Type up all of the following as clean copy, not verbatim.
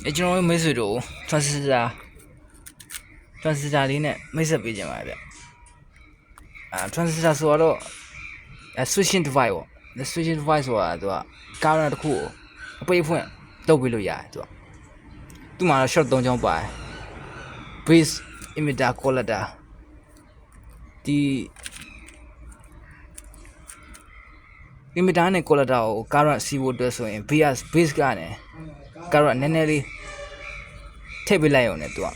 ကျွန်တော်တို့မိတ်ဆွေတို့ transistor လေးနဲ့မိတ်ဆက်ပေးကြပါဗျtransistor ဆိုတော့switching device ပေါ့ switching device ဆိုတာသူက current တစ်ခုကိုအပိတ်ဖွင့်လုပ်ပေးလို့ရတယ်သူမှာတော့ short 3ချောင်းပါတယ် base emitter collector ဒီ emitter နဲ့ collector ကို current စီးဖို့အတွက်ဆိုရင် base ကနေ current နည်းနည်းလေးထည့်ပေးလိုက်ရုံနဲ့သူက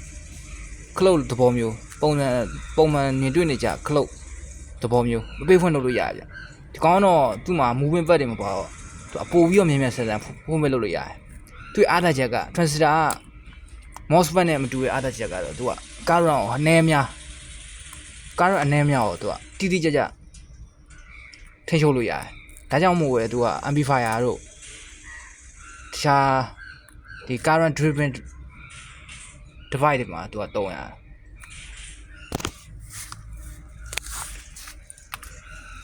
cloud သဘောမျိုးပုံမှန်မြင်တွေ့နေကြ cloud သဘောမျိုးအပိတ်ဖွင့်လုပ်လို့ရတယ်ဒီကောင်တော့သူ့မှာ moving part တွေမပါတော့သူအပို့ပြီးတော့မြင်မြင်ဆန်ဆန်ဖွင့်ပေးလုပ်လို့ရတယ်သူအားသာချက်က transistor က MOSFET နဲ့မတူတဲ့အားသာချက်ကတော့သူက current ကိုအနည်းများကိုသူကတိတိကျကျထိချုပ်လို့ရတယ်ဒါကြောင့်မို့ပဲသူက amplifier တို့တခြားဒီ current driven device တွေမှာသူကတုံးရတယ်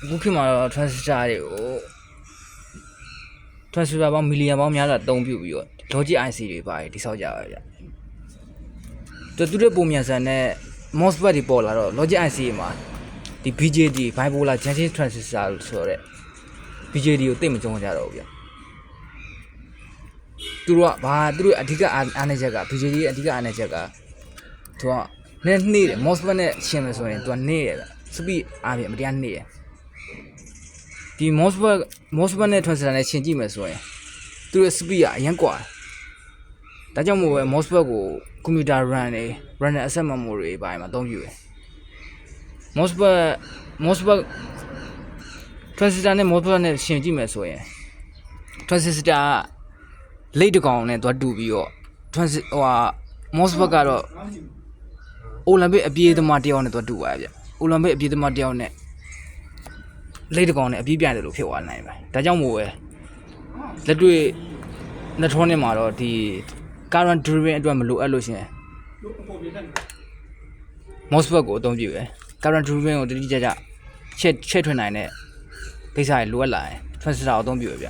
အခုခေတ်မှာတော့ transistor တွေကို transistor ပေါင်း million ပေါင်းများစွာအသုံးပြုပြီးတော့ logic IC တွေပါတယ်တိဆောက်ကြပါဗျသူတို့ပုံမြန်ဆန်တဲ့ MOSFET တွေပေါ်လာတော့ logic IC တွေမှာဒီ BJT bipolar junction transistor လို့ဆိုတော့ BJT ကိုသိမကြုံကြတော့ဘူးဗျသူတို့အဓိကအားနည်းချက်က BJT ရဲ့အဓိကအားနည်းချက်ကသူကနှေးတယ် MOSFET နဲ့ရှင်းမယ်ဆိုရင်သူကနှေးတယ်ဗျ speed အားဖြင့်မတရားနှေးတယ်ဒီ MOSFET နဲ့ transistor နဲ့ရှင်းကြည့်မယ်ဆိုရင်သူတို့ speed ကအရင်ကွာဒါကြောင့်မို့ပဲ MOSFET ကို computer RAM တွေ random access memory တွေပိုင်းမှာအသုံးပြုတယ် MOSFET transistor နဲ့ MOSFET နဲ့ရှင်းကြည့်မယ်ဆိုရင် transistor ကလိတ်တကောင်နဲ့သွားတူပြီးတော့ MOSFET ကတော့ Olympic အပြေးသမားတယောက်နဲ့သွားတူပါဗျ Olympic အပြေးသမားတယောက်နဲ့လိတ်တကောင်နဲ့အပြေးပြတယ်လို့ဖြစ်သွားနိုင်ပါတယ်ဒါကြောင့်မို့ပဲလက်တွေ့ electronic မှာတော့ဒီ current driven အတွက်မလိုအပ်လို့ရှင် MOSFET ကိုအသုံးပြုတယ် current driven ကိုတိတိကျကျချက်ထွင်နိုင်တဲ့ကိစ္စတွေလိုအပ်လာရင် transistor ကိုအသုံးပြုရဗျ